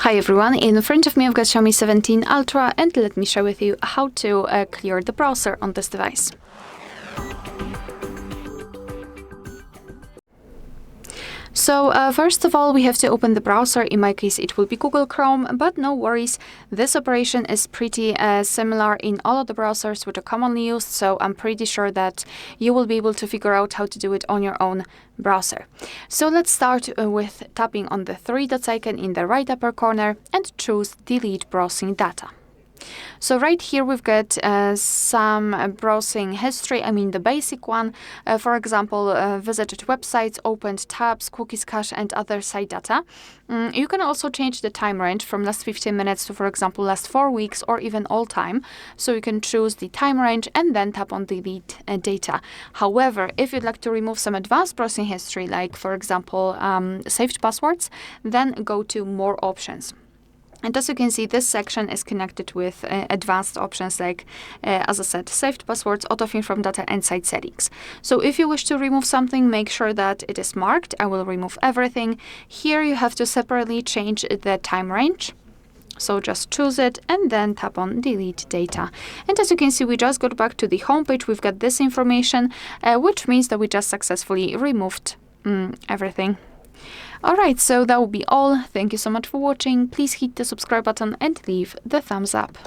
Hi everyone, in front of me I've got Xiaomi 17 Ultra, and let me share with you how to clear the browser on this device. So first of all, we have to open the browser. In my case, it will be Google Chrome, but no worries. This operation is pretty similar in all of the browsers which are commonly used, so I'm pretty sure that you will be able to figure out how to do it on your own browser. So let's start with tapping on the three dots icon in the right upper corner and choose Delete Browsing Data. So right here we've got some browsing history, the basic one. For example, visited websites, opened tabs, cookies cache, and other site data. You can also change the time range from last 15 minutes to, for example, last 4 weeks or even all time. So you can choose the time range and then tap on Delete Data. However, if you'd like to remove some advanced browsing history, like, for example, saved passwords, then go to More Options. And as you can see, this section is connected with advanced options like, as I said, saved passwords, autofill from data, and site settings. So if you wish to remove something, make sure that it is marked. I will remove everything. Here you have to separately change the time range. So just choose it and then tap on Delete Data. And as you can see, we just got back to the home page. We've got this information, which means that we just successfully removed everything. Alright, so that will be all. Thank you so much for watching. Please hit the subscribe button and leave the thumbs up.